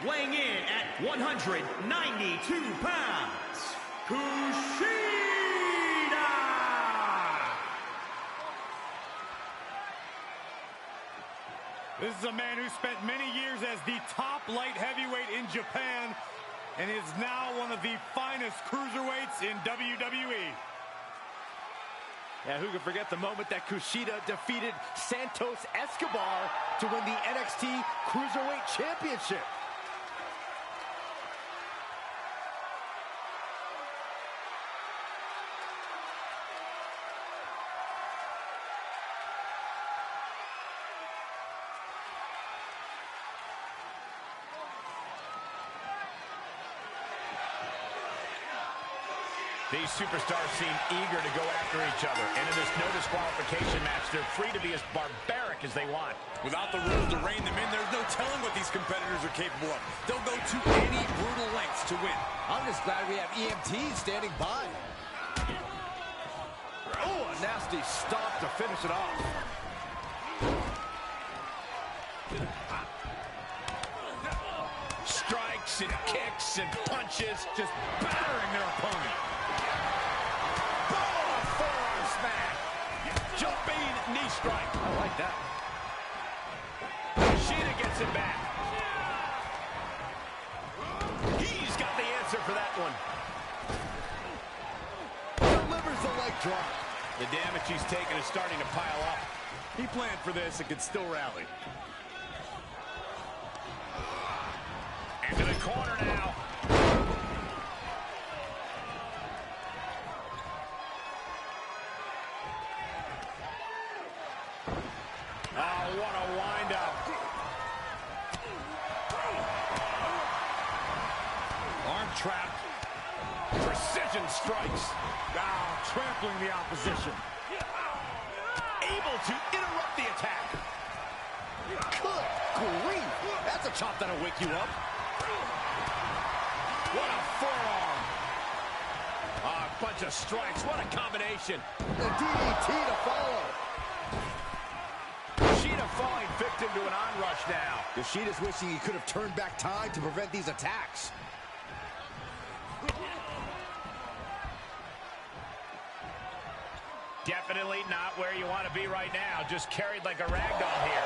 weighing in at 192 pounds, Kushida! This is a man who spent many years as the top light heavyweight in Japan and is now one of the finest cruiserweights in WWE. Yeah, who can forget the moment that Kushida defeated Santos Escobar to win the NXT Cruiserweight Championship? These superstars seem eager to go after each other. And in this no disqualification match, they're free to be as barbaric as they want. Without the rules to rein them in, there's no telling what these competitors are capable of. They'll go to any brutal lengths to win. I'm just glad we have EMTs standing by. Oh, a nasty stop to finish it off. Strikes and kicks and punches, just battering their opponent. Forearm smash. Jumping knee strike. I like that. Sheeta gets it back. He's got the answer for that one. Delivers the leg drop. The damage he's taken is starting to pile up. He planned for this and can still rally. Into the corner now. Oh, what a wind-up. Arm trapped. Precision strikes. Trampling the opposition. Able to interrupt the attack. Good grief. That's a chop that'll wake you up. What a forearm. A bunch of strikes. What a combination. The DDT to follow. Sheeta falling victim to an onrush now. Kushida's wishing he could have turned back time to prevent these attacks. Definitely not where you want to be right now. Just carried like a ragdoll here.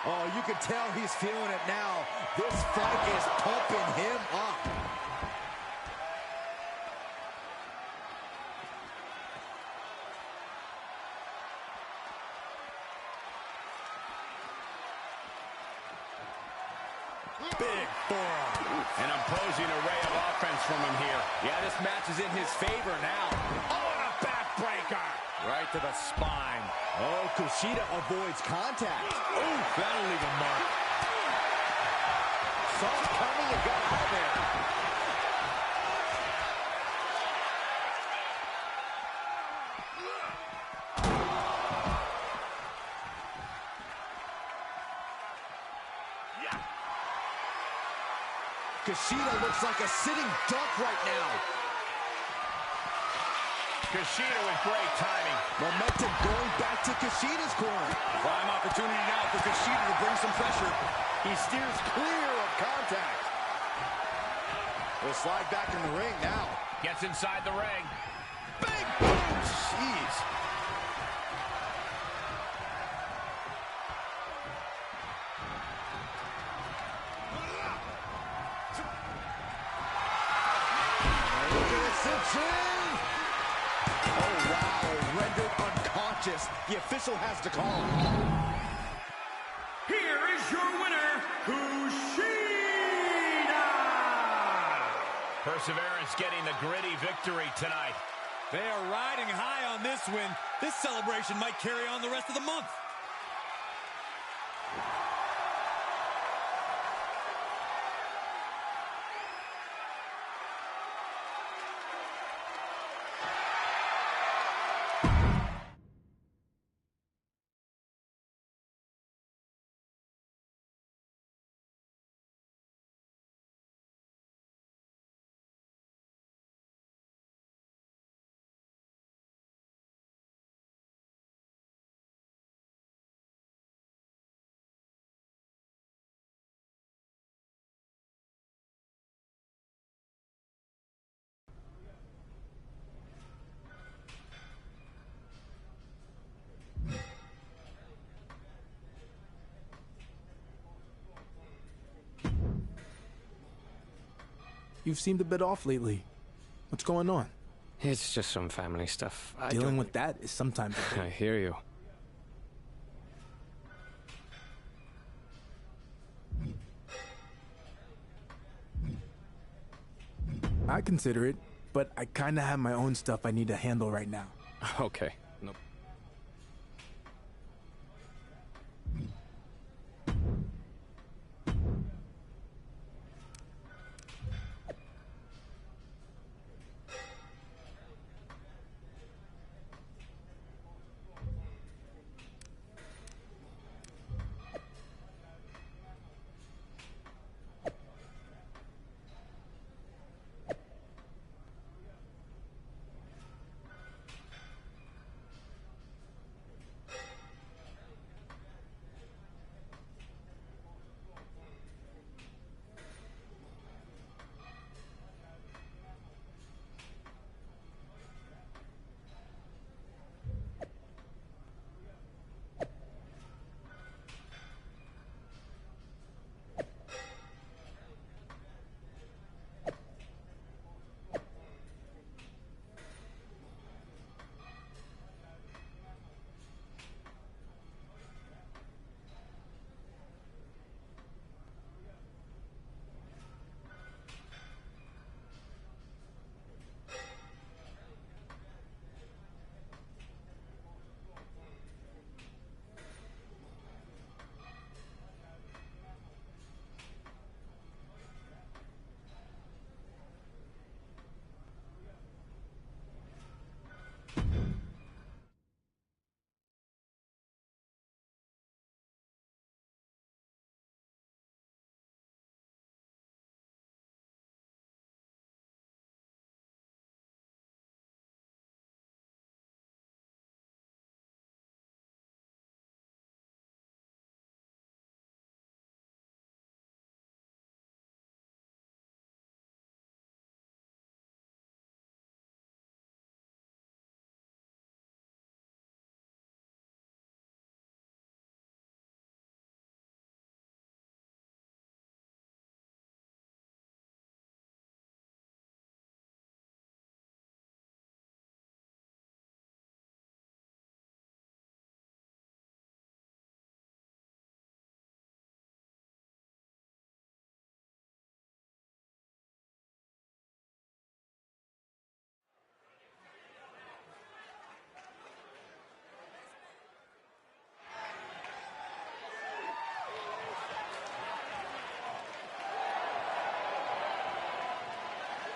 Oh, you can tell he's feeling it now. This fight is pumping him up. Big forearm. An imposing array of offense from him here. Yeah, this match is in his favor now. Oh, and a backbreaker. Right to the spine. Oh, Kushida avoids contact. Ooh, that'll leave a mark. Saw it coming and got out of there. Kushida looks like a sitting duck right now. Kushida with great timing. Momentum going back to Kushida's corner. Prime opportunity now for Kushida to bring some pressure. He steers clear of contact. Will slide back in the ring now. Gets inside the ring. Big boom! Jeez. Oh, wow. Rendered unconscious. The official has to call. Here is your winner, Kushida! Perseverance getting the gritty victory tonight. They are riding high on this win. This celebration might carry on the rest of the month. You've seemed a bit off lately. What's going on? It's just some family stuff. Dealing with that is sometimes a I hear you. I consider it, but I kind of have my own stuff I need to handle right now. Okay. No.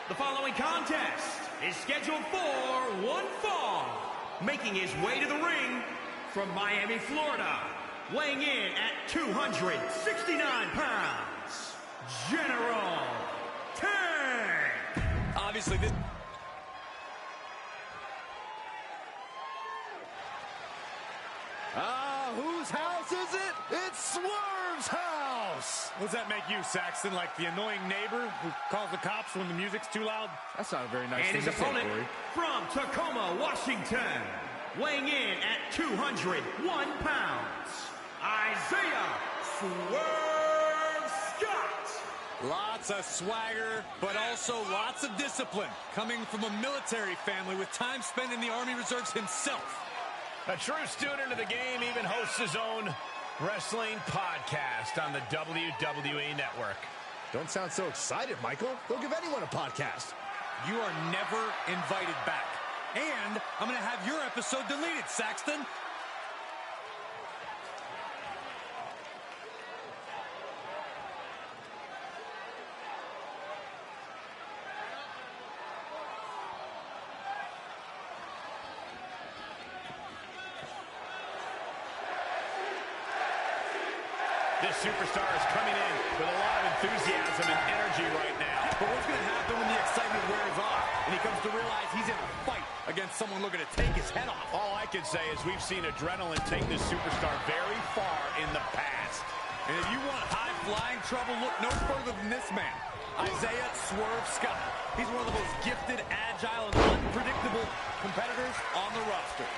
The following contest is scheduled for one fall. Making his way to the ring from Miami, Florida, weighing in at 269 pounds, General Tank. Obviously, this... Whose house is it? It's Swerve's house! What does that make you, Saxton? Like the annoying neighbor who calls the cops when the music's too loud? That's not a very nice And thing his to say, opponent Corey. from Tacoma, Washington, weighing in at 201 pounds, Isaiah Swerve Scott. Lots of swagger, but also lots of discipline. Coming from a military family with time spent in the Army Reserves himself. A true student of the game, even hosts his own wrestling podcast on the WWE Network. Don't sound so excited, Michael. They'll give anyone a podcast. You are never invited back. And I'm going to have your episode deleted, Saxton. This superstar is coming in with a lot of enthusiasm and energy right now. But what's going to happen when the excitement wears off and he comes to realize he's in a fight against someone looking to take his head off? All I can say is we've seen adrenaline take this superstar very far in the past. And if you want high-flying trouble, look no further than this man, Isaiah Swerve Scott. He's one of the most gifted, agile, and unpredictable competitors on the roster.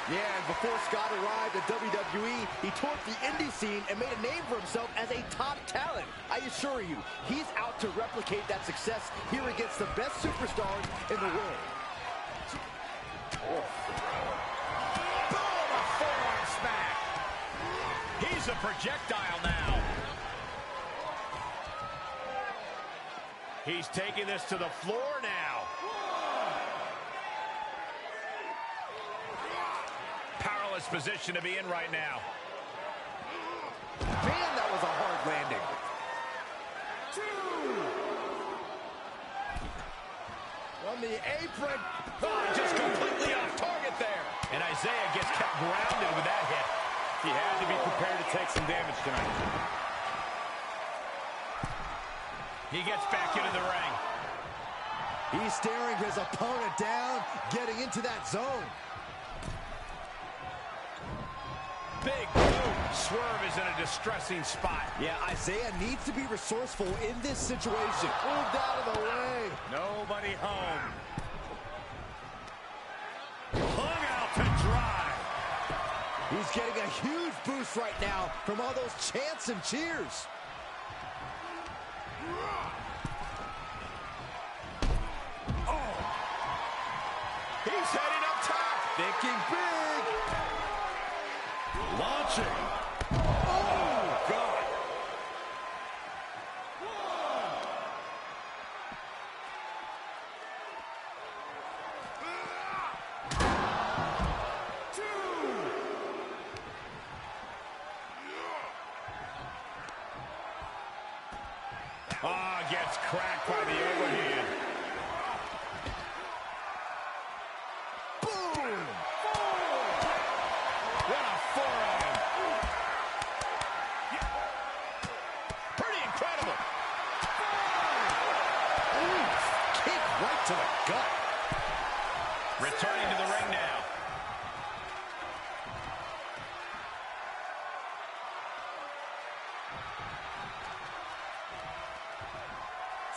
Yeah, and before Scott arrived at WWE, WWE, he torched the indie scene and made a name for himself as a top talent. I assure you, he's out to replicate that success here against the best superstars in the world. Boom, a forearm smack. He's a projectile now. He's taking this to the floor now. Powerless position to be in right now. Man, that was a hard landing. On the apron. Oh, just completely off target there. And Isaiah gets kept grounded with that hit. He had to be prepared to take some damage tonight. He gets back into the ring. He's staring his opponent down, getting into that zone. Big boom. Swerve is in a distressing spot. Yeah, Isaiah needs to be resourceful in this situation. Moved out of the way. Nobody home. Hung out to dry. He's getting a huge boost right now from all those chants and cheers. Oh. He's heading up top. Thinking big. Launching. Oh, God. Ah, gets cracked by the overhand. Boom. What a forearm. Pretty incredible. Ooh, kick right to the gut. Returning to the ring now.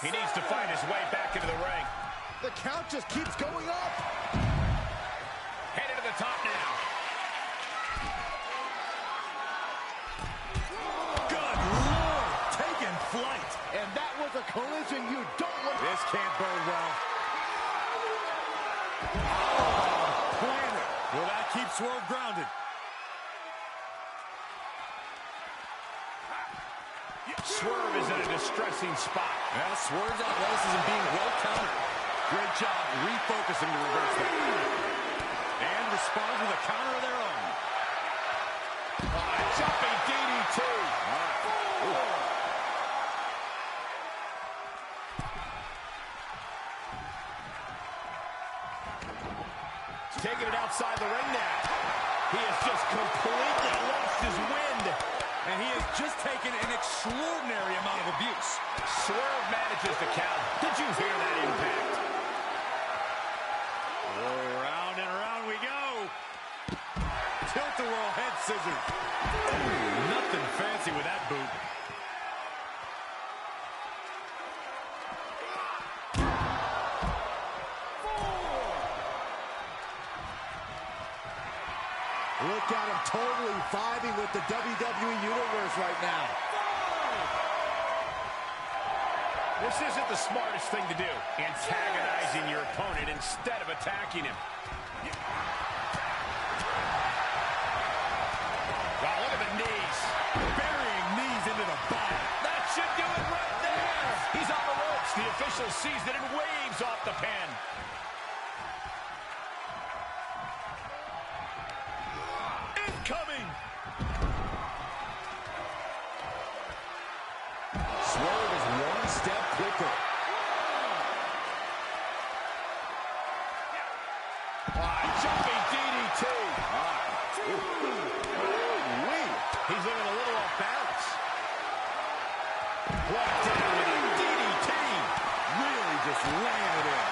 He needs to find his way back into the ring. The count just keeps going up. Headed to the top now. Good Lord, taking flight. And that was a collision you don't want. This can't bode well. Oh, planet. Will that keep Swerve grounded? Swerve is in a distressing spot. Well, Swerve's athleticism being well countered. Great job refocusing to reverse that. And responds with a counter of their own. Jumping DDT. Taking it outside the ring now. He has just completely lost his wind. And he has just taken an extraordinary amount of abuse. Swerve manages to count. Did you hear that impact? Oh, round and round we go. Tilt-a-whirl head scissors. Nothing fancy with that boot. Look at him totally vibing with the WWE Universe right now. This isn't the smartest thing to do. Antagonizing your opponent instead of attacking him. Wow, look at the knees. Burying knees into the body. That should do it right there. He's on the ropes. The official sees it and waves off the pin. Incoming. Swerve is one step quicker. Jumping DDT. He's looking a little off balance. Brought down with a DDT. Really just laying it in.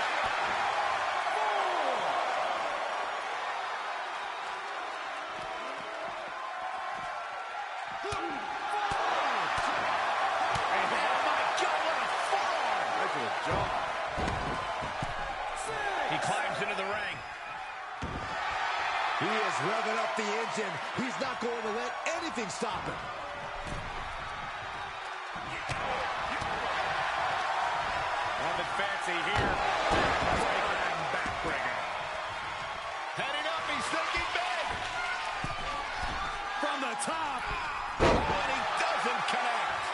He climbs into the ring. He is revving up the engine. He's not going to stop him. Nothing fancy here. Backbreaker. Heading up, he's thinking big. From the top. And he doesn't connect.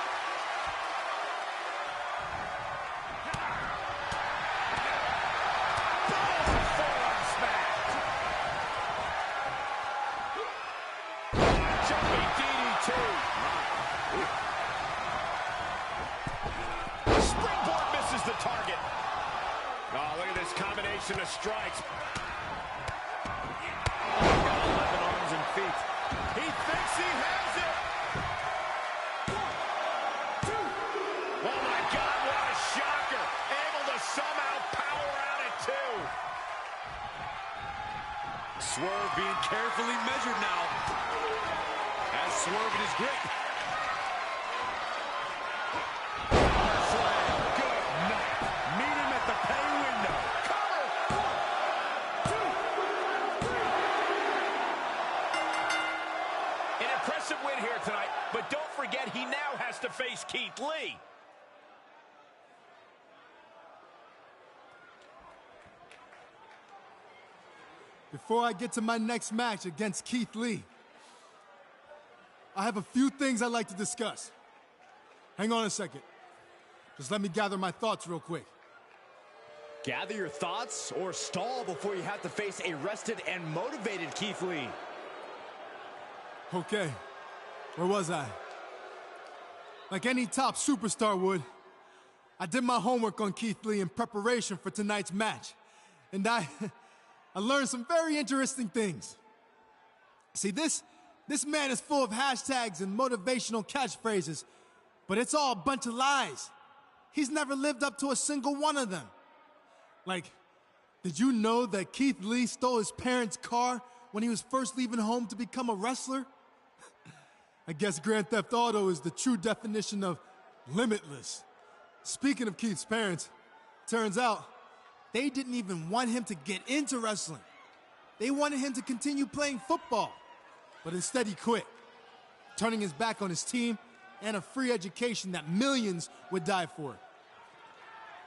Boom! Forearm smash. Jumping DDT. Springboard misses the target. Oh, look at this combination of strikes. Got 11 arms and feet. He thinks he has it. 1, 2. Oh, my God, what a shocker. Able to somehow power out at 2. Swerve being carefully measured now. As Swerve in his grip. Slam. Good night. Meet him at the pay window. Cover. 1, 2, 3. An impressive win here tonight, but don't forget he now has to face Keith Lee. Before I get to my next match against Keith Lee, I have a few things I'd like to discuss. Hang on a second. Just let me gather my thoughts real quick. Gather your thoughts or stall before you have to face a rested and motivated Keith Lee. Okay, where was I? Like any top superstar would, I did my homework on Keith Lee in preparation for tonight's match. And I learned some very interesting things. See, this man is full of hashtags and motivational catchphrases, but it's all a bunch of lies. He's never lived up to a single one of them. Like, did you know that Keith Lee stole his parents' car when he was first leaving home to become a wrestler? I guess Grand Theft Auto is the true definition of limitless. Speaking of Keith's parents, turns out they didn't even want him to get into wrestling. They wanted him to continue playing football, but instead he quit, turning his back on his team and a free education that millions would die for.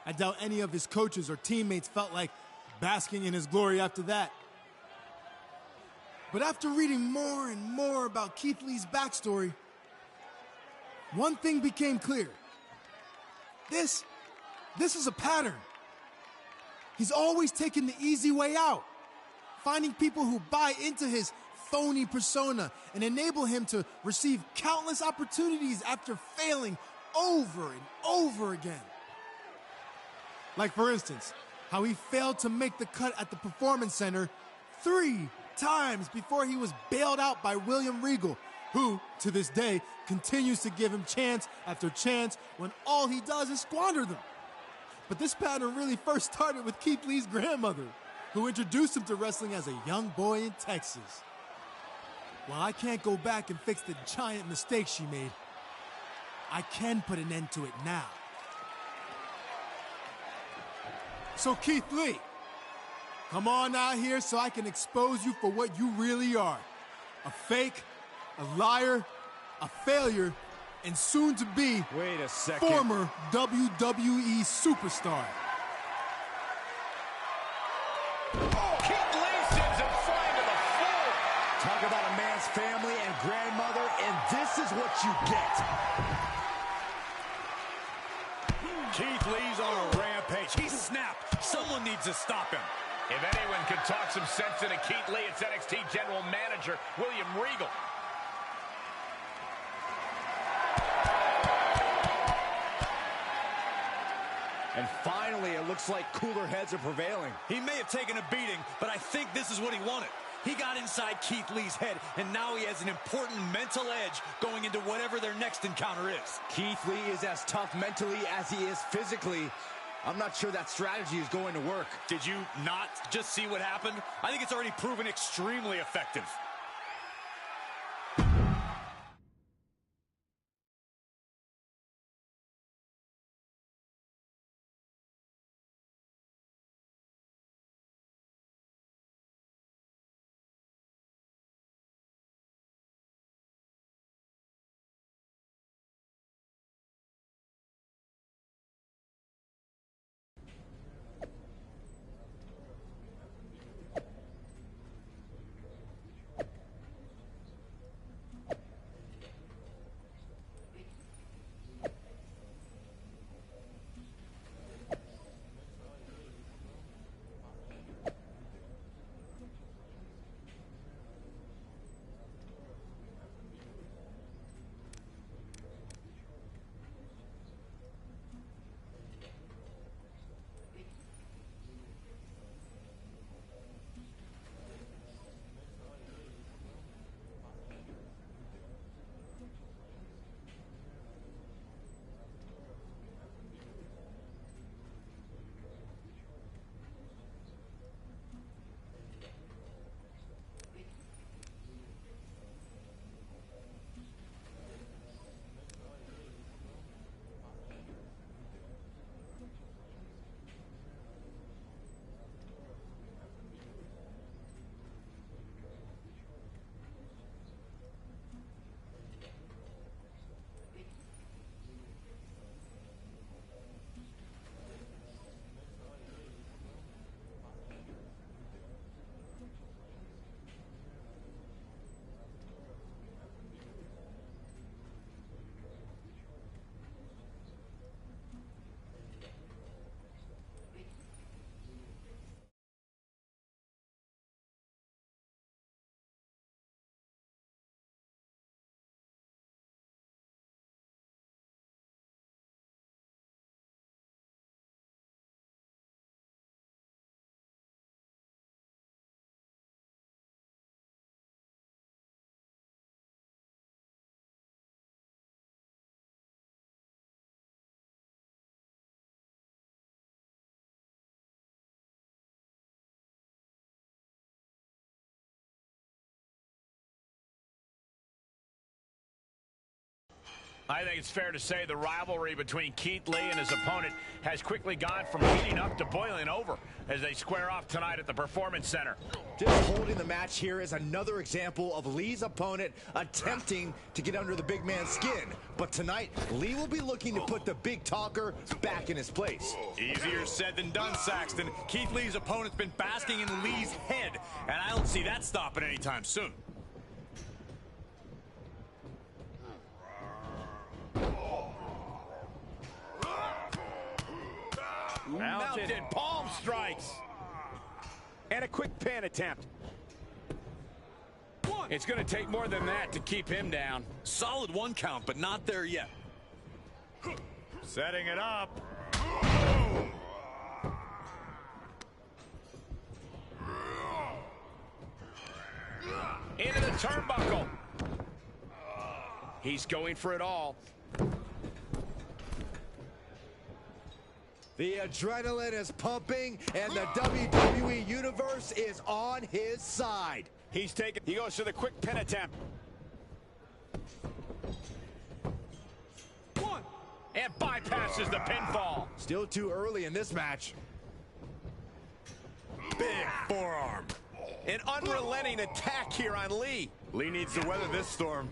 I doubt any of his coaches or teammates felt like basking in his glory after that. But after reading more and more about Keith Lee's backstory, one thing became clear. This is a pattern. He's always taking the easy way out, finding people who buy into his phony persona and enable him to receive countless opportunities after failing over and over again. Like, for instance, how he failed to make the cut at the Performance Center 3 times before he was bailed out by William Regal, who, to this day, continues to give him chance after chance when all he does is squander them. But this pattern really first started with Keith Lee's grandmother, who introduced him to wrestling as a young boy in Texas. While I can't go back and fix the giant mistake she made, I can put an end to it now. So Keith Lee, come on out here so I can expose you for what you really are. A fake, a liar, a failure, and soon to be Wait a second. former WWE superstar. Keith Lee sends him flying to the floor. Talk about a man's family and grandmother, and this is what you get. Keith Lee's on a rampage. He snapped. Someone needs to stop him. If anyone can talk some sense into Keith Lee, it's NXT General Manager William Regal. And finally, it looks like cooler heads are prevailing. He may have taken a beating, but I think this is what he wanted. He got inside Keith Lee's head, and now he has an important mental edge going into whatever their next encounter is. Keith Lee is as tough mentally as he is physically. I'm not sure that strategy is going to work. Did you not just see what happened? I think it's already proven extremely effective. I think it's fair to say the rivalry between Keith Lee and his opponent has quickly gone from heating up to boiling over as they square off tonight at the Performance Center. Just holding the match here is another example of Lee's opponent attempting to get under the big man's skin. But tonight, Lee will be looking to put the big talker back in his place. Easier said than done, Saxton. Keith Lee's opponent's been basking in Lee's head, and I don't see that stopping anytime soon. Mounted palm strikes. And a quick pin attempt. It's going to take more than that to keep him down. Solid 1 count, but not there yet. Setting it up. Into the turnbuckle. He's going for it all. The adrenaline is pumping, and the WWE Universe is on his side. He goes for the quick pin attempt. And bypasses the pinfall. Still too early in this match. Big forearm. An unrelenting attack here on Lee. Lee needs to weather this storm.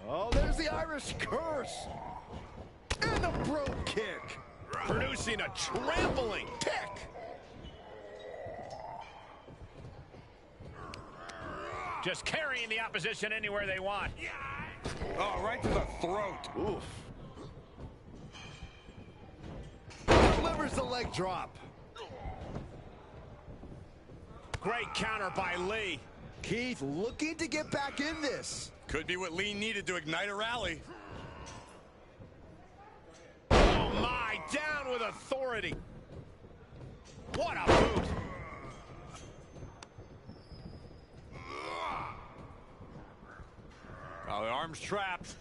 Oh, there's the Irish curse. And the brogue kick. Producing a trampling kick. Just carrying the opposition anywhere they want. Oh, right to the throat. Oof. Delivers the leg drop. Great counter by Lee. Keith looking to get back in this. Could be what Lee needed to ignite a rally. Oh my, down with authority. What a boot. Oh, the arm's trapped.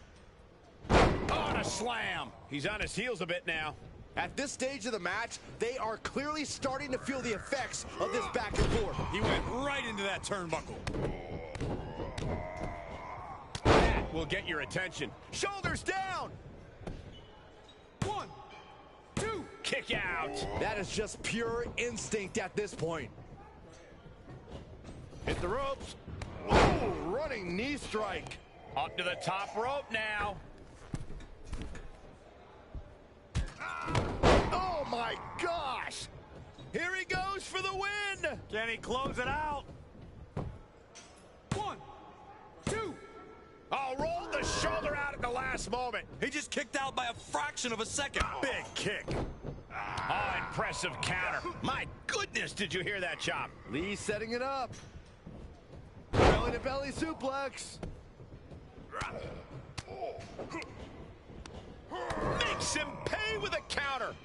Oh, and a slam. He's on his heels a bit now. At this stage of the match, they are clearly starting to feel the effects of this back and forth. He went right into that turnbuckle. That will get your attention. Shoulders down. 1, 2. Kick out. That is just pure instinct at this point. Hit the ropes. Oh, running knee strike. Up to the top rope now. Oh my gosh! Here he goes for the win. Can he close it out? 1, 2. Oh, rolled the shoulder out at the last moment. He just kicked out by a fraction of a second. Big kick. Oh, impressive counter. My goodness, did you hear that chop? Lee setting it up. Belly to belly suplex. Makes him pay with a counter.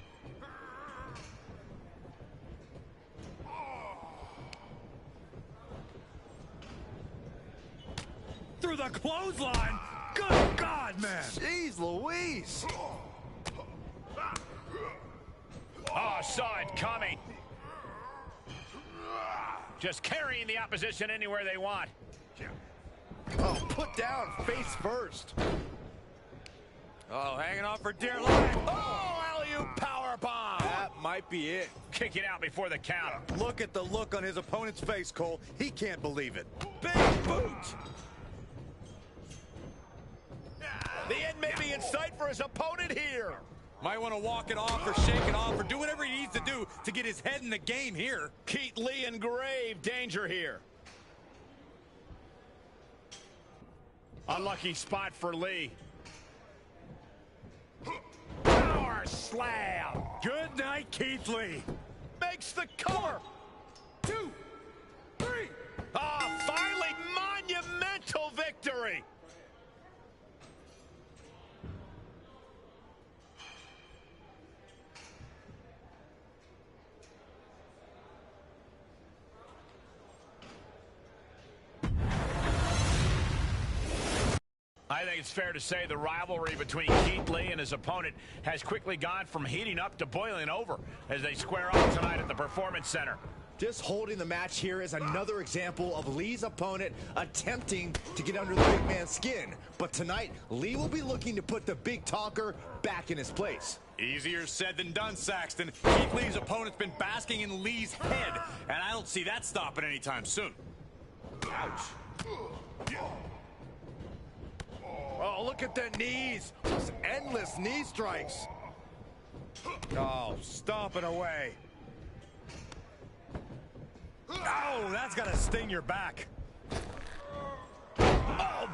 Through the clothesline. Good God, man. Jeez Louise. Oh, saw it coming. Just carrying the opposition anywhere they want. Oh, put down face first. Oh, hanging on for dear life. Oh, alley-oop powerbomb. That might be it. Kicking out before the count. Look at the look on his opponent's face, Cole. He can't believe it. Big boot. The end may be in sight for his opponent here. Might want to walk it off or shake it off or do whatever he needs to do to get his head in the game here. Keith Lee in grave danger here. Unlucky spot for Lee. Power slam. Good night, Keith Lee. Makes the cover. 2, 3. Ah, finally monumental victory. I think it's fair to say the rivalry between Keith Lee and his opponent has quickly gone from heating up to boiling over as they square off tonight at the Performance Center. Just holding the match here is another example of Lee's opponent attempting to get under the big man's skin. But tonight, Lee will be looking to put the big talker back in his place. Easier said than done, Saxton. Keith Lee's opponent's been basking in Lee's head, and I don't see that stopping anytime soon. Ouch. Oh, look at the knees. Just endless knee strikes. Oh, stomping away. Oh, that's got to sting your back. Oh.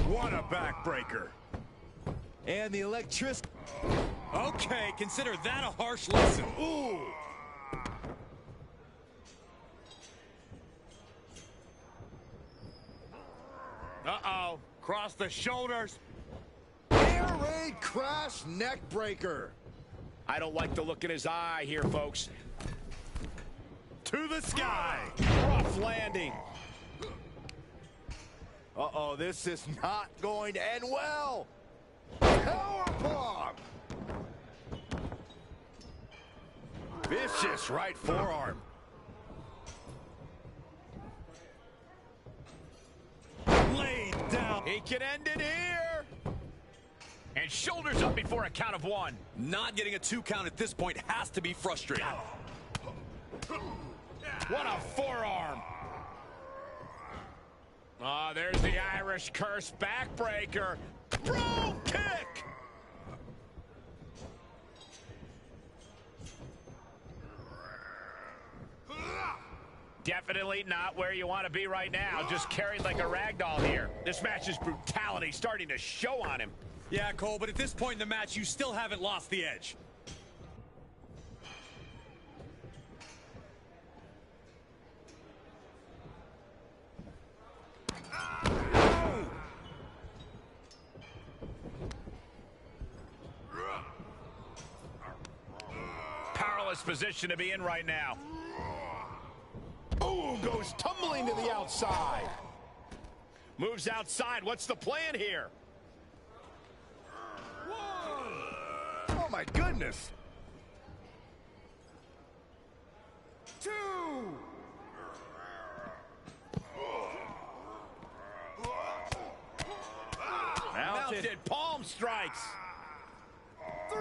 What a backbreaker. And the electricity. Okay, consider that a harsh lesson. Ooh. Uh-oh. Cross the shoulders. Air raid crash neck breaker. I don't like the look in his eye here, folks. To the sky. Rough landing. Uh-oh, this is not going to end well. Powerbomb. Vicious right forearm. Laid down. He can end it here. And shoulders up before a count of one. Not getting a 2 count at this point has to be frustrating. What a forearm. Oh, there's the Irish curse backbreaker. Bro kick. Definitely not where you want to be right now. Just carried like a ragdoll here. This match's brutality starting to show on him. Yeah, Cole, but at this point in the match, you still haven't lost the edge. Powerless position to be in right now. Ooh, goes tumbling to the outside. Moves outside. What's the plan here? Oh, my goodness. 2. Mounted palm strikes. 3.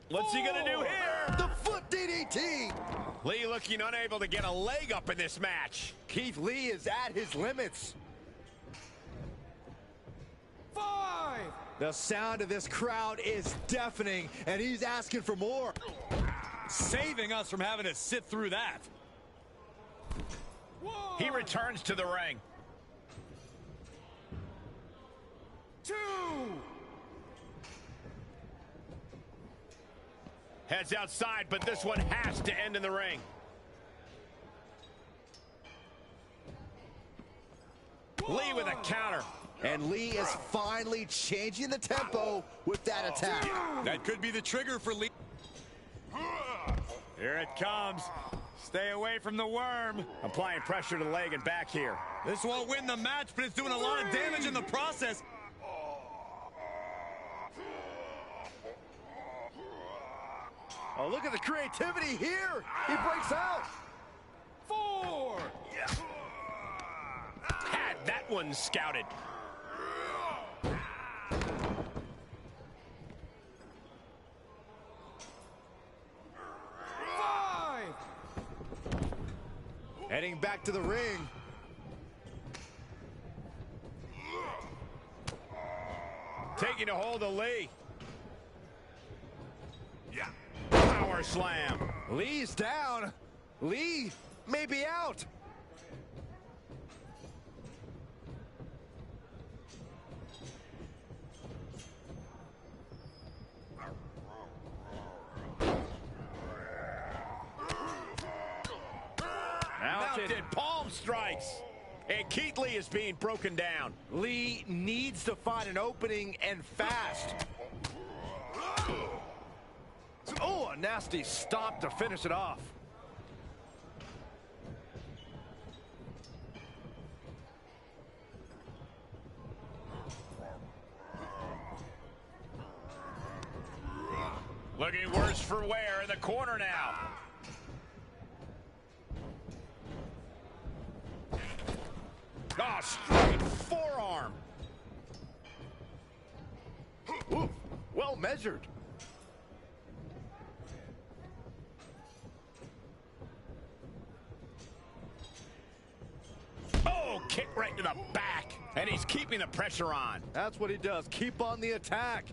What's he gonna do here? The foot DDT. Lee looking unable to get a leg up in this match. Keith Lee is at his limits. 5. The sound of this crowd is deafening, and he's asking for more. Saving us from having to sit through that. 1. He returns to the ring. 2. Heads outside, but this one has to end in the ring. Lee with a counter. And Lee is finally changing the tempo with that attack. That could be the trigger for Lee. Here it comes. Stay away from the worm. Applying pressure to the leg and back here. This won't win the match, but it's doing a lot of damage in the process. Oh, look at the creativity here. He breaks out. 4. Had that one scouted. Heading back to the ring. Taking a hold of Lee. Yeah. Power slam. Lee's down. Lee may be out. Mounted palm strikes. And Keith Lee is being broken down. Lee needs to find an opening and fast. Oh, a nasty stop to finish it off. Looking worse for wear in the corner now. Oh, straight forearm. Ooh, well measured. Oh, kick right to the back. And he's keeping the pressure on. That's what he does. Keep on the attack.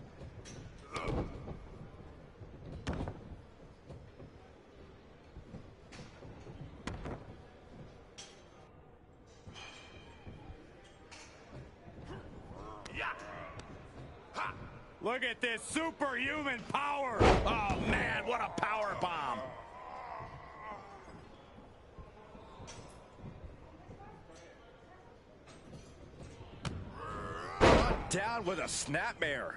Look at this superhuman power. Oh, man, what a power bomb. Down with a snapmare.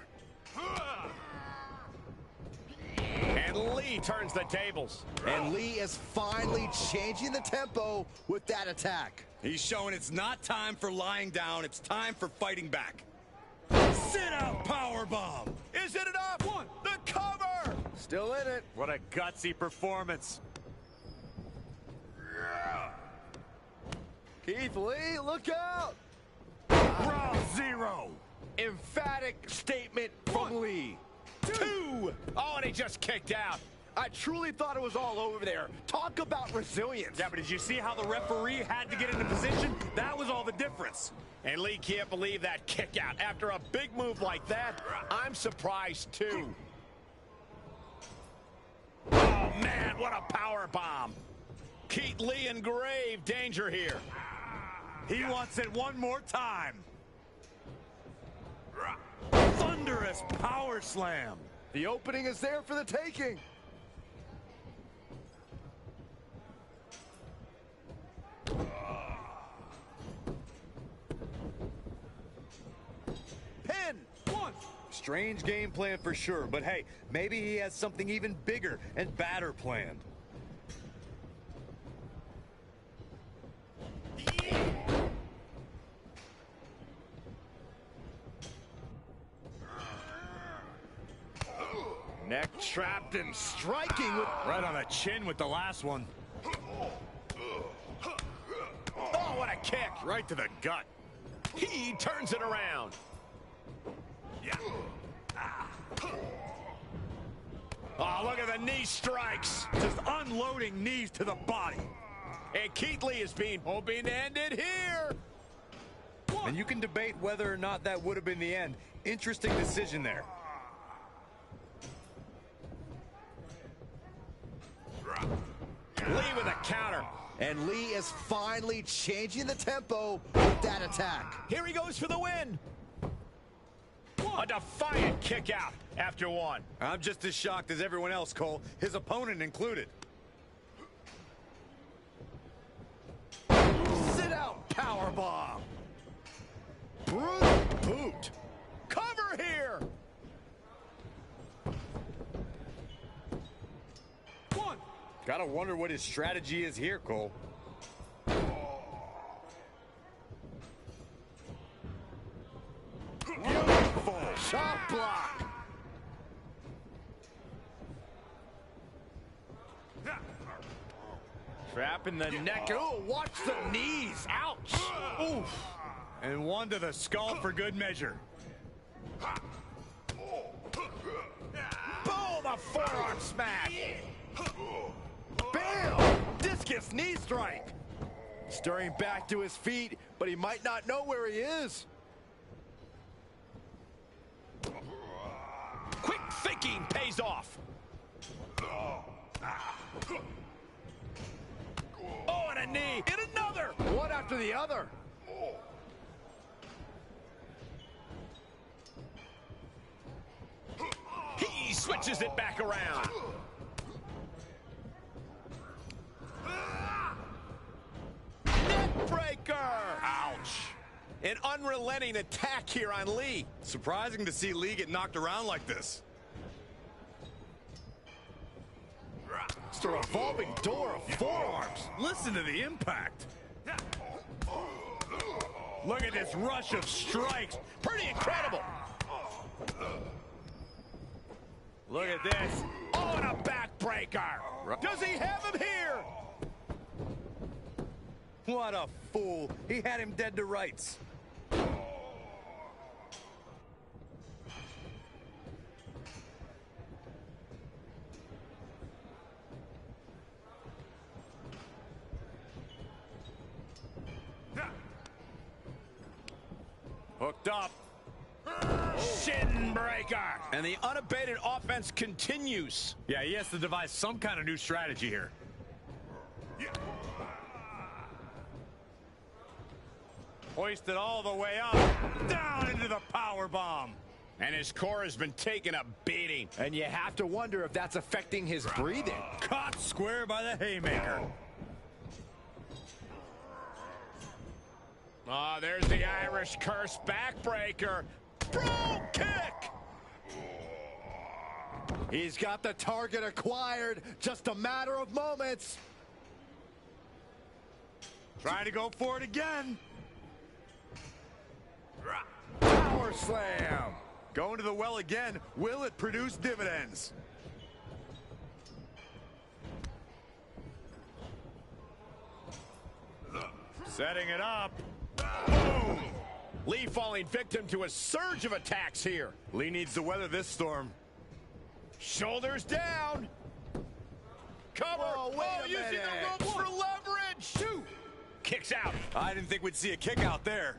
And Lee turns the tables. And Lee is finally changing the tempo with that attack. He's showing it's not time for lying down. It's time for fighting back. Sit-out powerbomb. Is it enough? One, the cover. Still in it. What a gutsy performance. Keith Lee, look out. Ground zero. Emphatic statement from Lee. Two. Oh, and he just kicked out. I truly thought it was all over there. Talk about resilience. Yeah, but did you see how the referee had to get into position? That was all the difference. And Lee can't believe that kick out. After a big move like that, I'm surprised too. Oh, man, what a power bomb. Keith Lee in grave danger here. He wants it one more time. Thunderous power slam. The opening is there for the taking. Pin. One. Strange game plan for sure, but hey, maybe he has something even bigger and badder planned. Neck trapped and striking with... Right on the chin with the last one. Oh, what a kick. Right to the gut. He turns it around. Yeah. Oh, look at the knee strikes. Just unloading knees to the body. And Keith Lee is being open-ended here. And you can debate whether or not that would have been the end. Interesting decision there. Lee with a counter. And Lee is finally changing the tempo with that attack. Here he goes for the win. A defiant kick out after one. I'm just as shocked as everyone else, Cole, his opponent included. Sit out powerbomb. Brutal boot. Cover here. One. Gotta wonder what his strategy is here, Cole. Beautiful shot block. Trapping the neck. Oh, watch the knees. Ouch. Oof. And one to the skull for good measure. Boom, a forearm smash. Bam! Discus knee strike. Stirring back to his feet, but he might not know where he is. Quick thinking pays off. Oh, and a knee. And another. One after the other. He switches it back around. Neck backbreaker. Ouch. An unrelenting attack here on Lee. Surprising to see Lee get knocked around like this. It's a revolving door of forearms. Listen to the impact. Look at this rush of strikes. Pretty incredible. Look at this. Oh, and a backbreaker. Does he have him here? What a fool. He had him dead to rights. Hooked up. Shin breaker. And the unabated offense continues. Yeah, he has to devise some kind of new strategy here. Hoisted all the way up. Down into the power bomb. And his core has been taking a beating. And you have to wonder if that's affecting his breathing. Caught square by the haymaker. Oh, there's the Irish curse backbreaker. Bro kick. He's got the target acquired. Just a matter of moments. Trying to go for it again. Power slam. Going to the well again. Will it produce dividends? Setting it up. Boom. Lee falling victim to a surge of attacks here. Lee needs to weather this storm. Shoulders down. Cover. Whoa, wait a using minute. the ropes for leverage. 2. Kicks out. I didn't think we'd see a kick out there.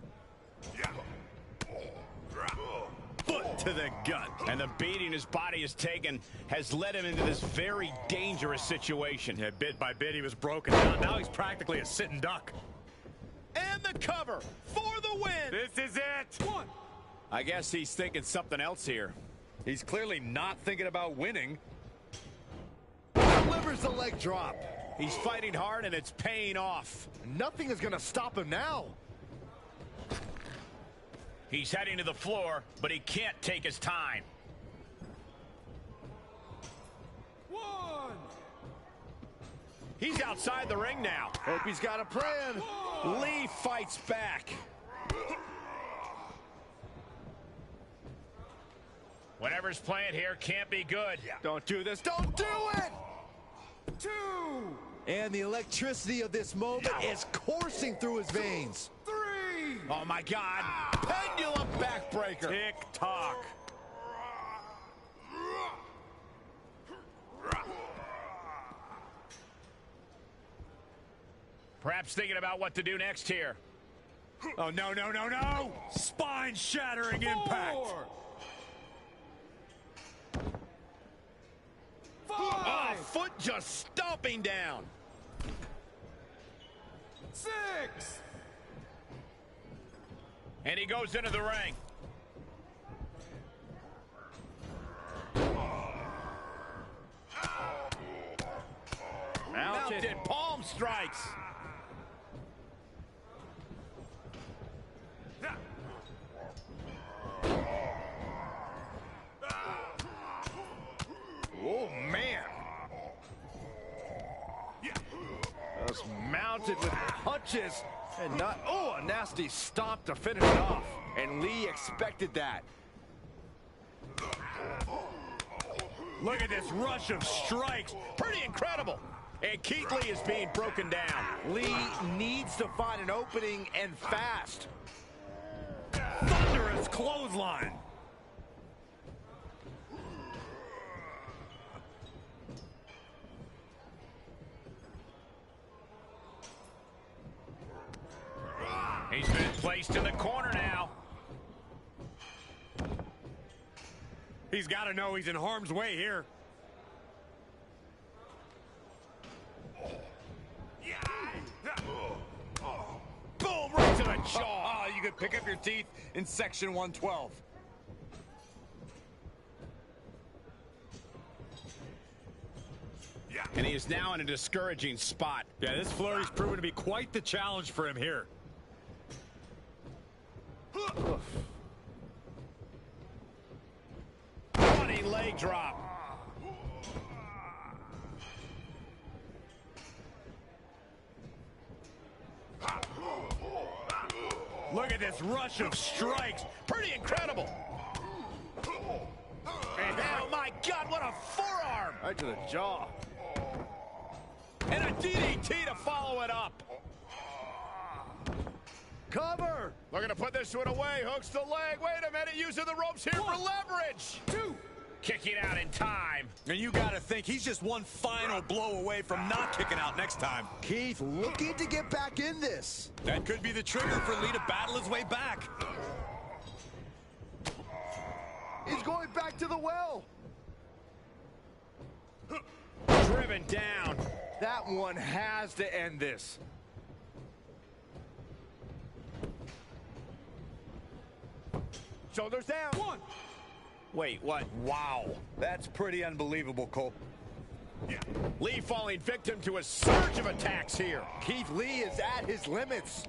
Foot to the gut. And the beating his body has taken has led him into this very dangerous situation. Yeah, bit by bit he was broken down. Now he's practically a sitting duck. And the cover for the win. This is it. 1. I guess he's thinking something else here. He's clearly not thinking about winning. Delivers the leg drop. He's fighting hard and it's paying off. Nothing is going to stop him now. He's heading to the floor, but he can't take his time. 1. He's outside the ring now. Hope he's got a plan. Lee fights back. Whatever's playing here can't be good. Don't do this. Don't do it. 2. And the electricity of this moment is coursing through his veins. 3. Oh, my God. Pendulum backbreaker. Tick-tock. Perhaps thinking about what to do next here. Oh, no, no, no, no. Spine-shattering impact. 4. 5. Oh, foot just stomping down. 6. And he goes into the ring. Mounted palm strikes. Oh, man. Just mounted with punches and not, oh, a nasty stomp to finish it off. And Lee expected that. Look at this rush of strikes. Pretty incredible. And Keith Lee is being broken down. Lee needs to find an opening and fast. Thunderous clothesline. He's been placed in the corner now. He's got to know he's in harm's way here. Boom, right to the jaw. Oh, you could pick up your teeth in section 112. And he is now in a discouraging spot. Yeah, this flurry's proven to be quite the challenge for him here. Running leg drop. Look at this rush of strikes. Pretty incredible. And oh my God, what a forearm. Right to the jaw. And a DDT to follow it up. Cover! Looking to put this one away. Hooks the leg. Wait a minute. Using the ropes here for leverage. 2. Kicking out in time. And you got to think he's just one final blow away from not kicking out next time. Keith looking to get back in this. That could be the trigger for Lee to battle his way back. He's going back to the well. Driven down. That one has to end this. Shoulders down. 1. Wait, what? Wow. That's pretty unbelievable, Cole. Lee falling victim to a surge of attacks here. Keith Lee is at his limits.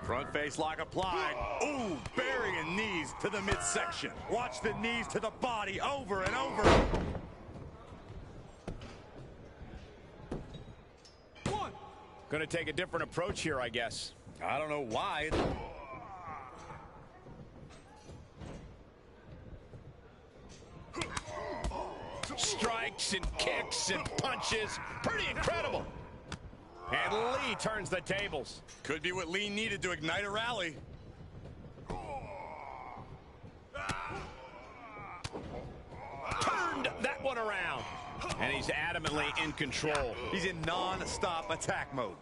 Front face lock applied. Ooh, burying knees to the midsection. Watch the knees to the body over and over. 1. Gonna take a different approach here, I guess. I don't know why. Strikes and kicks and punches. Pretty incredible. And Lee turns the tables. Could be what Lee needed to ignite a rally. Turned that one around. And he's adamantly in control. He's in non-stop attack mode.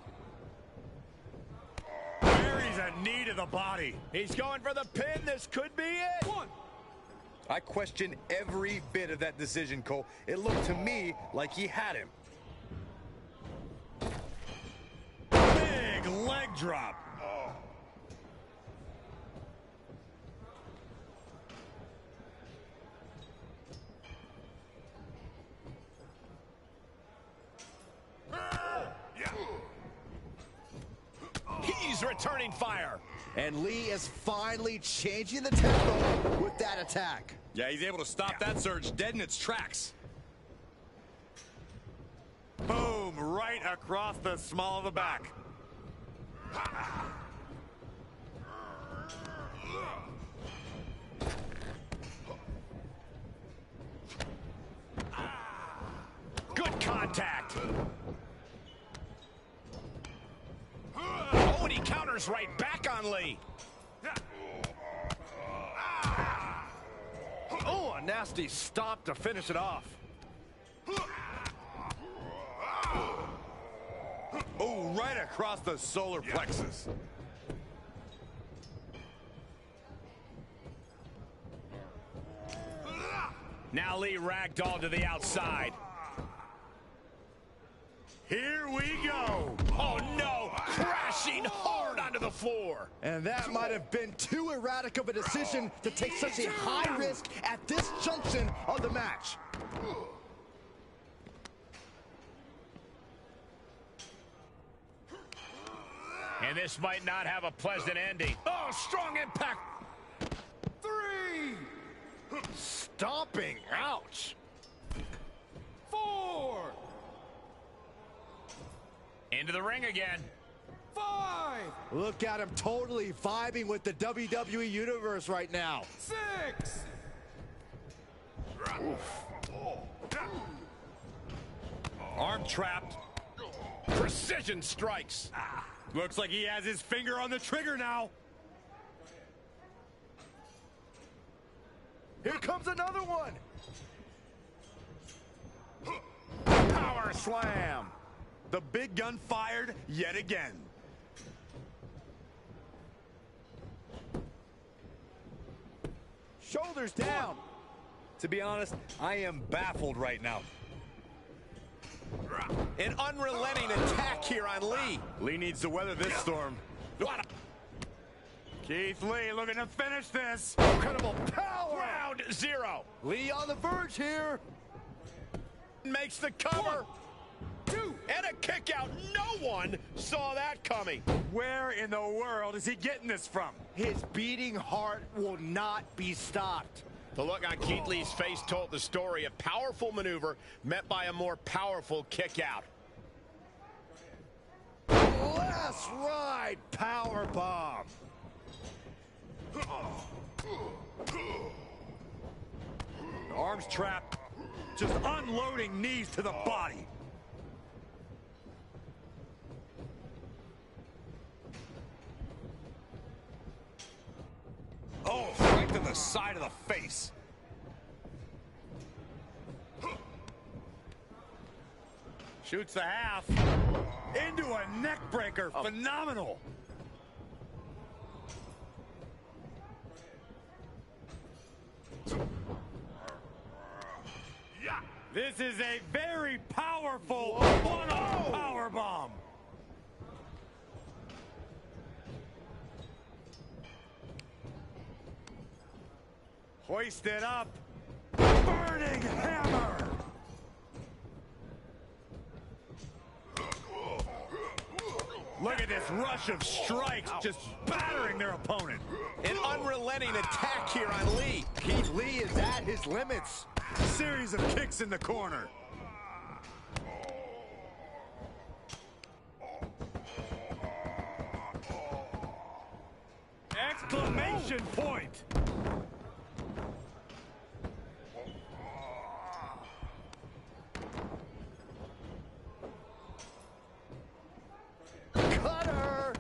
Buries a knee to the body. He's going for the pin. This could be it. 1. I question every bit of that decision, Cole. It looked to me like he had him. Big leg drop. He's returning fire. And Lee is finally changing the tempo with that attack. Yeah, he's able to stop that surge dead in its tracks. Boom, right across the small of the back. Good contact. Oh, and he counters right back on Lee. Oh, a nasty stop to finish it off. Oh, right across the solar plexus. Now Lee ragdolled to the outside. Here we go. Oh no, crashing hard onto the floor. And that might have been too erratic of a decision to take such a high risk at this junction of the match. And this might not have a pleasant ending. Oh, strong impact. 3. Stomping, ouch. 4. Into the ring again. 5. Look at him totally vibing with the WWE Universe right now. 6. Arm trapped. Precision strikes. Looks like he has his finger on the trigger now. Here comes another one. Power slam. The big gun fired yet again. Shoulders down. To be honest, I am baffled right now. An unrelenting attack here on Lee. Lee needs to weather this storm. Keith Lee looking to finish this. Incredible power. Round 0. Lee on the verge here. Makes the cover. 1, 2. And a kick out. No one saw that coming. Where in the world is he getting this from? His beating heart will not be stopped. The look on Keith Lee's face told the story. A powerful maneuver met by a more powerful kick out. Last ride power bomb. Arms trapped, just unloading knees to the body. Oh, right to the side of the face. Shoots the half. Into a neck breaker. Phenomenal. This is a very powerful one-arm power bomb. Hoisted up. Burning hammer. Look at this rush of strikes, just battering their opponent. An unrelenting attack here on Lee. Keith Lee is at his limits. Series of kicks in the corner. Exclamation point. Cutter.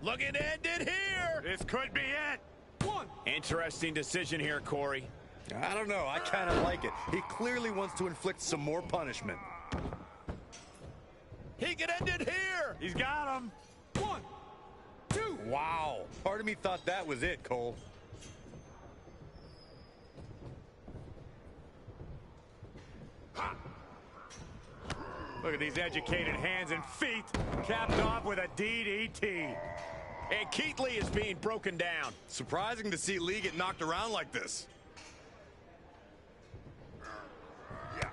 Looking to end it here. This could be it. 1. Interesting decision here, Corey. I don't know. I kind of like it. He clearly wants to inflict some more punishment. He can end it here. He's got him. 1, 2. Wow. Part of me thought that was it, Cole. Look at these educated hands and feet, capped off with a DDT. And Keith Lee is being broken down. Surprising to see Lee get knocked around like this.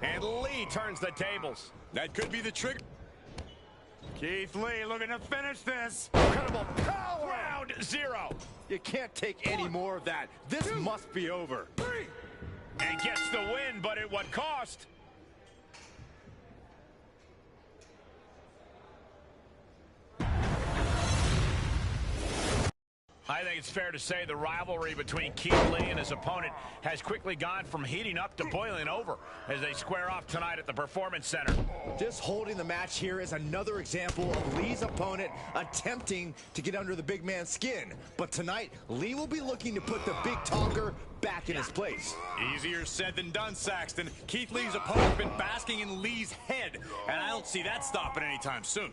And Lee turns the tables. That could be the trigger. Keith Lee looking to finish this. Incredible power. Round 0. You can't take any more of that. This must be over. 3. And gets the win, but at what cost? I think it's fair to say the rivalry between Keith Lee and his opponent has quickly gone from heating up to boiling over as they square off tonight at the Performance Center. Just holding the match here is another example of Lee's opponent attempting to get under the big man's skin. But tonight, Lee will be looking to put the big talker back in his place. Easier said than done, Saxton. Keith Lee's opponent's been basking in Lee's head, and I don't see that stopping anytime soon.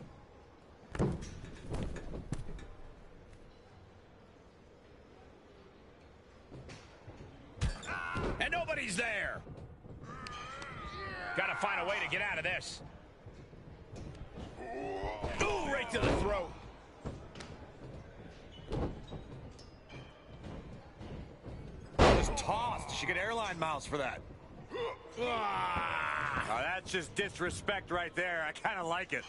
And nobody's there. Got to find a way to get out of this. Ooh, right to the throat. Just tossed. She could airline miles for that. Oh, that's just disrespect right there. I kind of like it.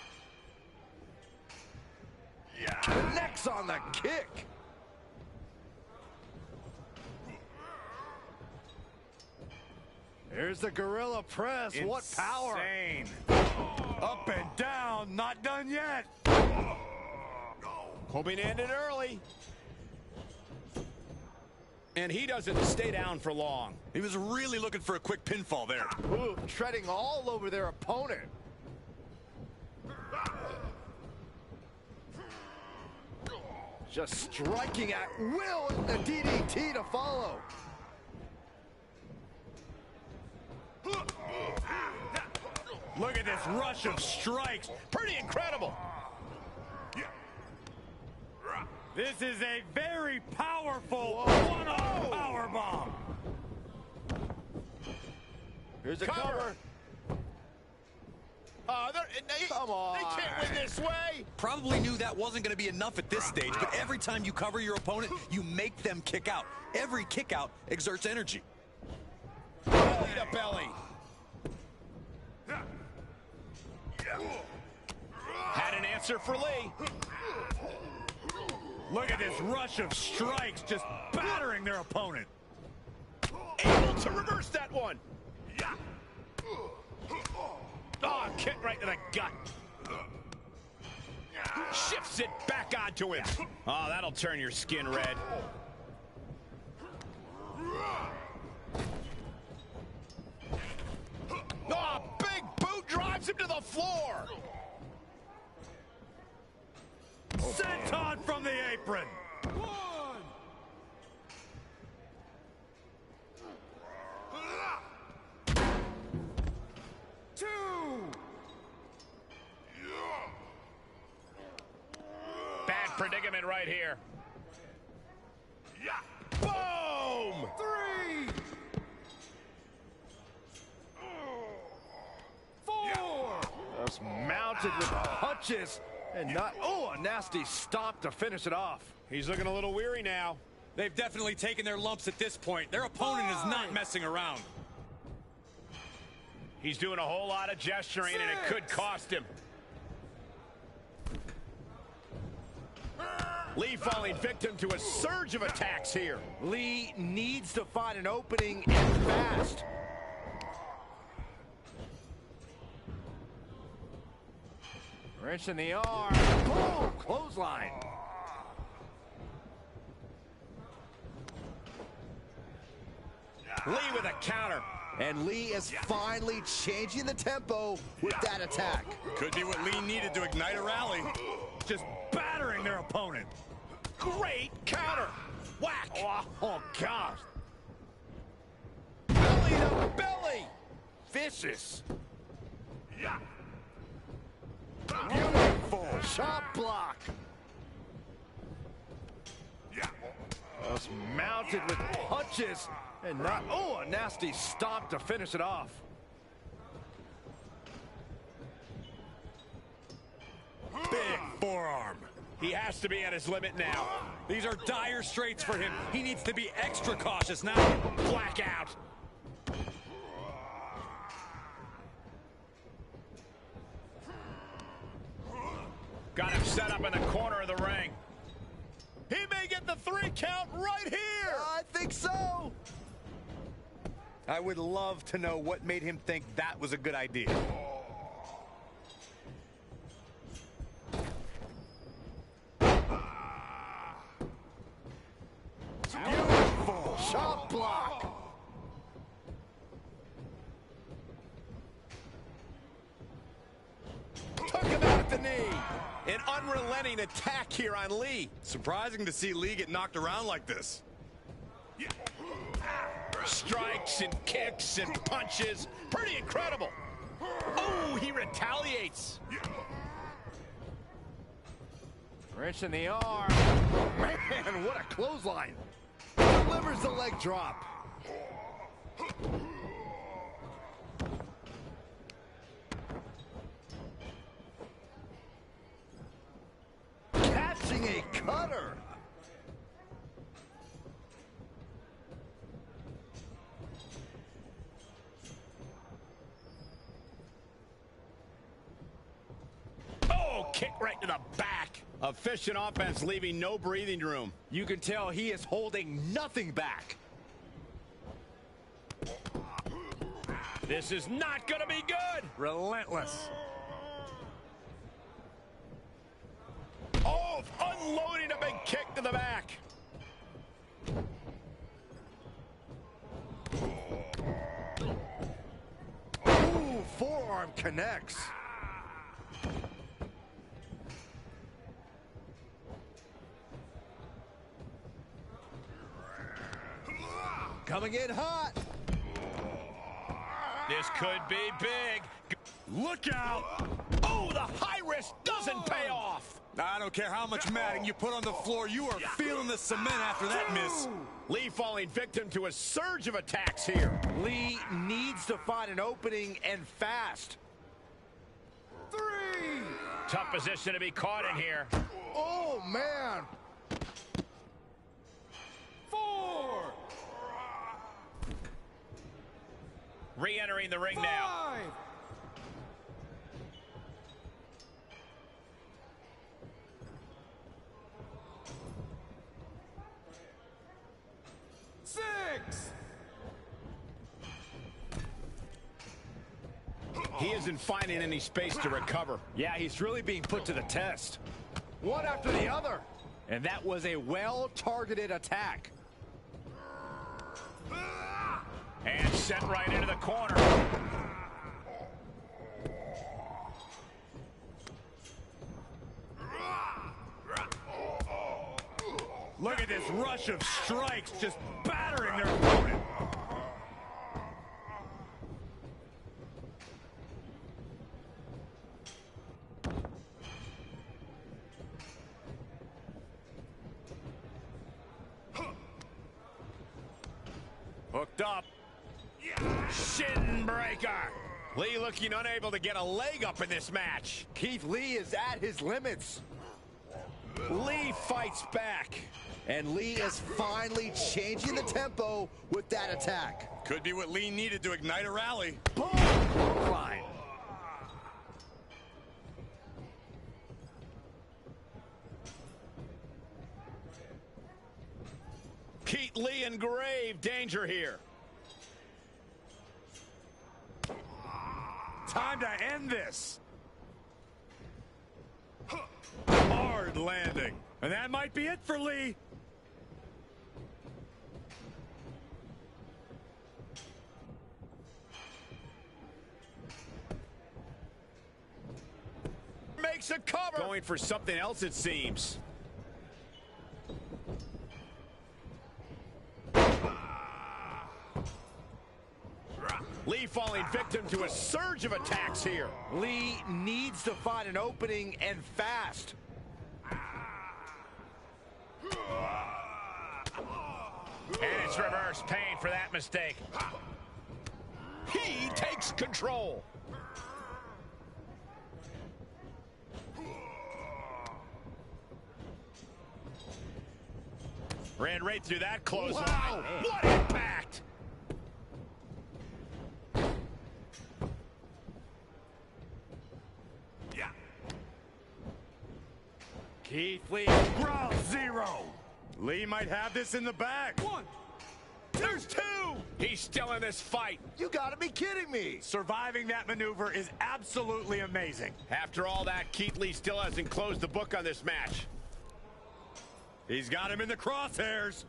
Connects on the kick. Here's the gorilla press. Insane. What power. Up and down. Not done yet. Hoping to end it early. And he doesn't stay down for long. He was really looking for a quick pinfall there. Ooh, treading all over their opponent. Just striking at will and the DDT to follow. Look at this rush of strikes. Pretty incredible. This is a very powerful one-arm power bomb. Here's the cover. Come on. They can't win this way. Probably knew that wasn't going to be enough at this stage, but every time you cover your opponent, you make them kick out. Every kick out exerts energy. Belly to belly. Had an answer for Lee. Look at this rush of strikes just battering their opponent. Able to reverse that one. Oh, kick right to the gut. Shifts it back onto him. Oh, that'll turn your skin red. Oh, big boot drives him to the floor. Senton from the apron. One. Two. Bad predicament right here. Boom! Three. Four. Just mounted with punches and not, oh, a nasty stop to finish it off. He's looking a little weary now. They've definitely taken their lumps at this point. Their opponent is not messing around. He's doing a whole lot of gesturing, and it could cost him. Lee falling victim to a surge of attacks here. Lee needs to find an opening and fast. Wrench in the arm. Boom! Clothesline. Lee with a counter. And Lee is finally changing the tempo with that attack. Could be what Lee needed to ignite a rally. Just battering their opponent. Great counter. Whack. Oh, gosh. Belly to belly. Vicious. Beautiful shot block. Just mounted with punches and not, oh, a nasty stomp to finish it off. Big forearm. He has to be at his limit now. These are dire straits for him. He needs to be extra cautious now. Blackout. Got him set up in the corner of the ring. He may get the 3 count right here. I think so. I would love to know what made him think that was a good idea. Beautiful shot block. Took him out at the knee. An unrelenting attack here on Lee. Surprising to see Lee get knocked around like this. Strikes and kicks and punches. Pretty incredible. Oh, he retaliates. Wrench in the arm. Man, what a clothesline. Delivers the leg drop. Catching a cutter. Oh, kick right to the back. Efficient offense, leaving no breathing room. You can tell he is holding nothing back. This is not going to be good. Relentless. Oh, unloading a big kick to the back. Ooh, forearm connects. Coming in hot. This could be big. Look out! Oh, the high risk doesn't pay off. I don't care how much matting you put on the floor, you are feeling the cement after that miss. Lee falling victim to a surge of attacks here. Lee needs to find an opening and fast. 3. Tough position to be caught in here. Oh, man. 4. Re-entering the ring now. 5. 6. He isn't finding any space to recover. Yeah, he's really being put to the test. One after the other. And that was a well-targeted attack. And sent right into the corner. Look at this rush of strikes just battering their opponent. Hooked up. Shin breaker. Lee looking unable to get a leg up in this match. Keith Lee is at his limits. Lee fights back. And Lee is finally changing the tempo with that attack. Could be what Lee needed to ignite a rally. Boom! Fine. Keith Lee in grave danger here. Time to end this. Hard landing. And that might be it for Lee. Makes a cover. Going for something else, it seems. Lee falling victim to a surge of attacks here. Lee needs to find an opening, and fast. And it's reverse pain for that mistake. He takes control. Ran right through that clothesline. Wow, what impact! Keith Lee, ground zero. Lee might have this in the bag. 1. There's 2! He's still in this fight. You gotta be kidding me. Surviving that maneuver is absolutely amazing. After all that, Keith Lee still hasn't closed the book on this match. He's got him in the crosshairs.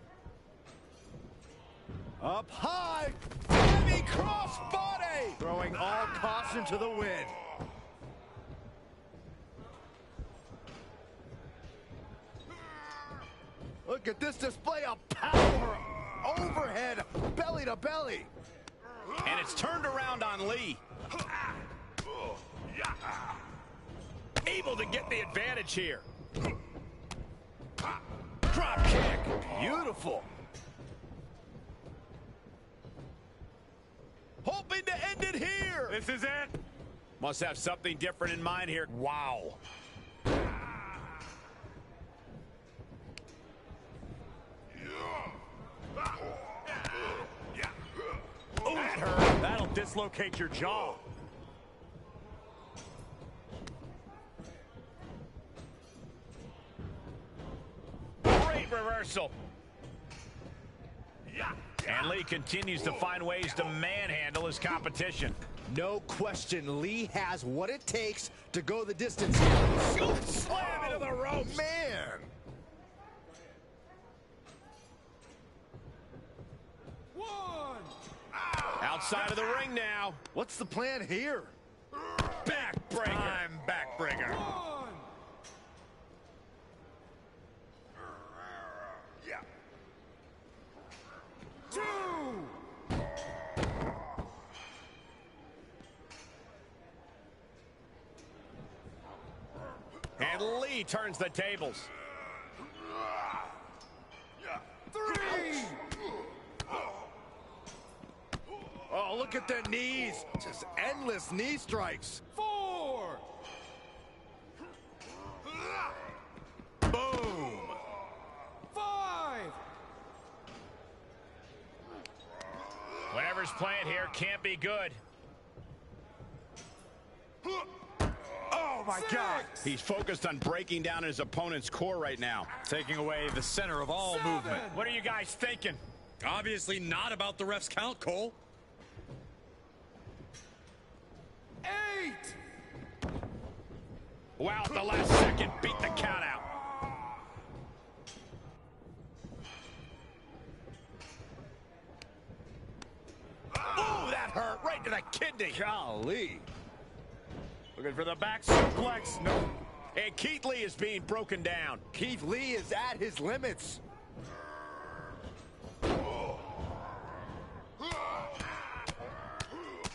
Up high. Heavy crossbody! Throwing all caution to the wind. Look at this display of power. Overhead, belly to belly. And it's turned around on Lee. Able to get the advantage here. Drop kick. Beautiful. Hoping to end it here. This is it. Must have something different in mind here. Wow. Ooh, that hurt. That'll dislocate your jaw. Great reversal. And Lee continues to find ways to manhandle his competition. No question, Lee has what it takes to go the distance. Shoot, slam into the rope. Man. 1. Outside of the ring now. What's the plan here? Backbreaker. Time backbreaker. 1. Yeah. 2. And Lee turns the tables. 3. Oh, look at the knees. Just endless knee strikes. 4. he's playing here can't be good. Oh, my God. He's focused on breaking down his opponent's core right now. Taking away the center of all movement. What are you guys thinking? Obviously not about the ref's count, Cole. 8. Wow, at the last second, beat the count out. Oh, that hurt right to the kidney. Golly. Looking for the back suplex. No. And Keith Lee is being broken down. Keith Lee is at his limits.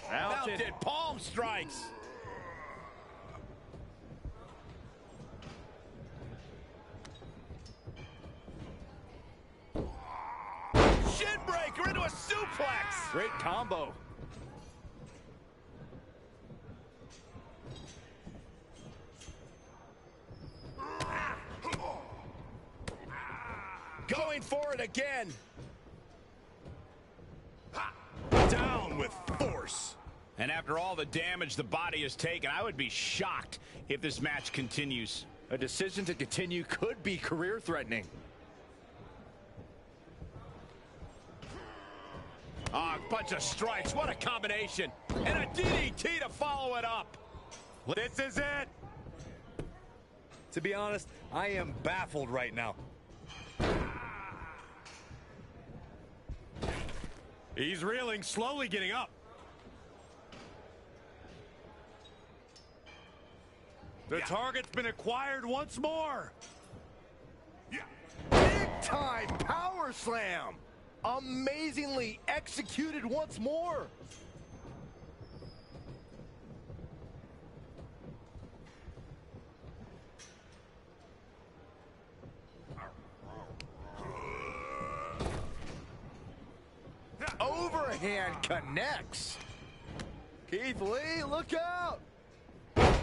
Mounted palm strikes. Shin breaker into a suplex. Great combo. Going for it again. Down with force. And after all the damage the body has taken, I would be shocked if this match continues. A decision to continue could be career-threatening. A bunch of strikes. What a combination. And a DDT to follow it up. This is it. To be honest, I am baffled right now. He's reeling, slowly getting up. The target's been acquired once more. Big-time power slam. Amazingly executed once more. Overhand connects. Keith Lee, look out.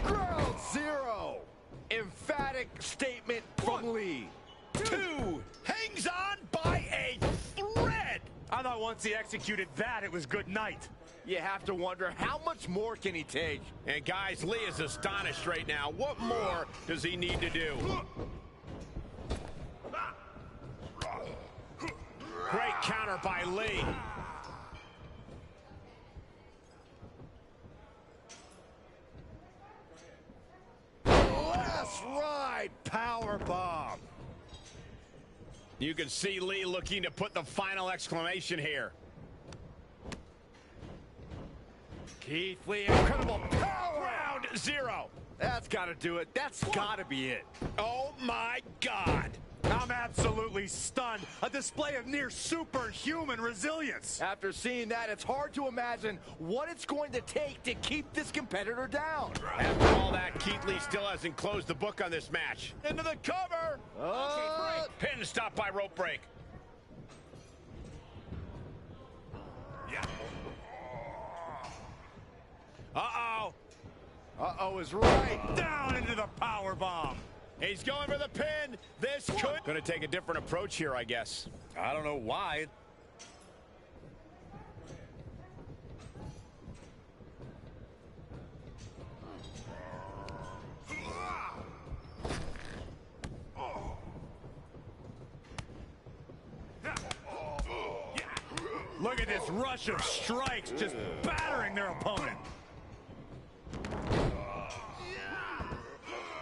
Ground zero. Emphatic statement from Lee. 2 hangs on by a thread. I thought once he executed that, it was good night. You have to wonder, how much more can he take? And guys, Lee is astonished right now. What more does he need to do? Great counter by Lee. Last ride power bomb. You can see Lee looking to put the final exclamation here. Keith Lee, incredible power. Round 0. That's got to do it. That's got to be it. Oh my God. I'm absolutely stunned. A display of near superhuman resilience. After seeing that, it's hard to imagine what it's going to take to keep this competitor down. After all that, Keith Lee still hasn't closed the book on this match. Into the cover. Pin stopped by rope break. Uh-oh. Uh-oh is right. Down into the power bomb. He's going for the pin. This could... Going to take a different approach here, I guess. I don't know why. Look at this rush of strikes just battering their opponent.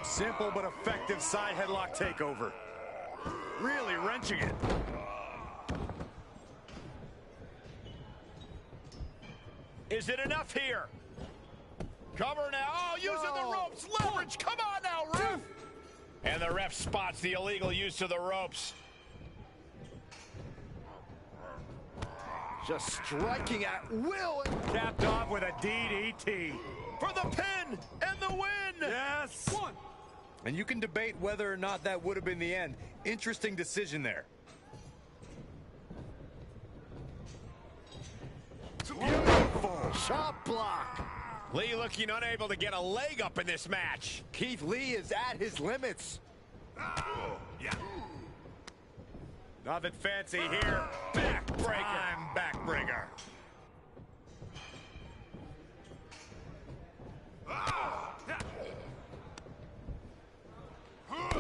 Simple but effective side headlock takeover. Really wrenching it. Is it enough here? Cover now. Oh, using the ropes. Leverage. Come on now, ref. And the ref spots the illegal use of the ropes. Just striking at will. Capped off with a DDT. For the pin and the win. Yes. And you can debate whether or not that would have been the end. Interesting decision there. Beautiful chop block. Lee looking unable to get a leg up in this match. Keith Lee is at his limits. Nothing fancy here. Backbreaker. Backbreaker.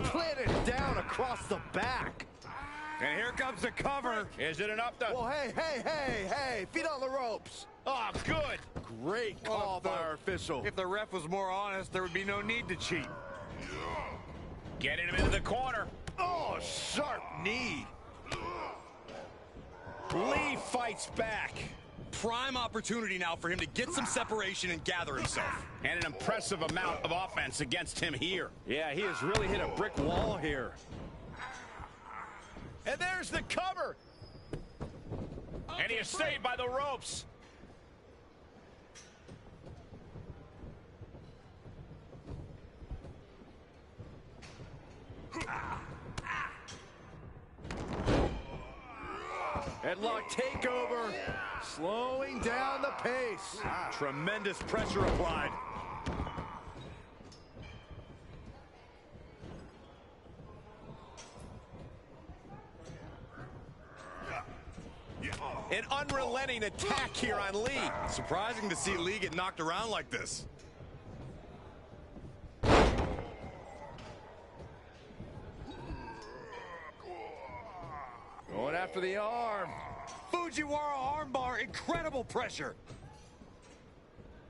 Planted down across the back. And here comes the cover. Is it enough to... Well, hey, feet on the ropes. Oh, good. Great call by our official. If the ref was more honest, there would be no need to cheat. Getting him into the corner. Oh, sharp knee. Lee fights back. Prime opportunity now for him to get some separation and gather himself. And an impressive amount of offense against him here. Yeah, he has really hit a brick wall here. And there's the cover. And he is stayed by the ropes. Headlock takeover. Slowing down the pace. Tremendous pressure applied. An unrelenting attack here on Lee. Surprising to see Lee get knocked around like this. Going after the arm. Fujiwara armbar, incredible pressure.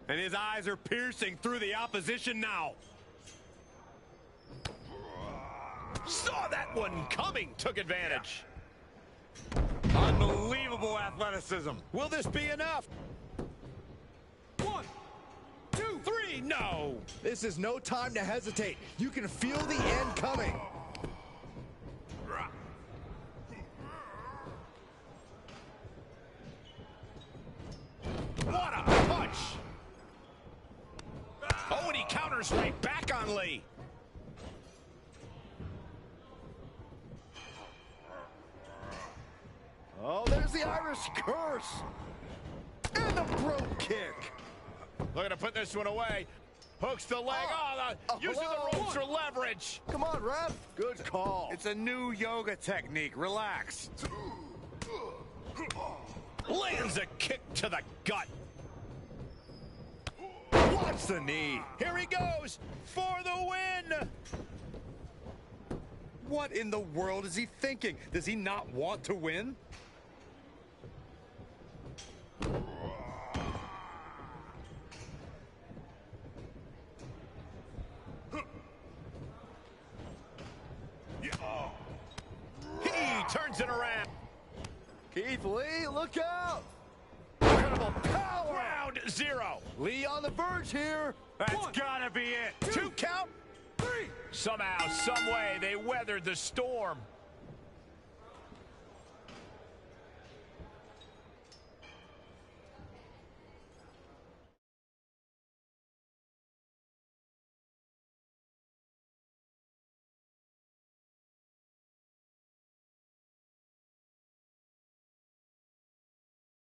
And his eyes are piercing through the opposition now. Saw that one coming. Took advantage. Unbelievable athleticism. Will this be enough? 1, 2, 3, no. This is no time to hesitate. You can feel the end coming. What a punch. Oh, and he counters right back on Lee. Oh, there's the Irish curse. And the brogue kick. Looking to put this one away. Hooks the leg. Using the ropes for leverage. Come on, ref. Good call. It's a new yoga technique. Relax. Lands a kick to the gut. Watch the knee. Here he goes for the win. What in the world is he thinking? Does he not want to win? He turns it around. Keith Lee, look out. Incredible power. Round 0. Lee on the verge here. That's gotta be it. 2 count. 3. Somehow, some way, they weathered the storm.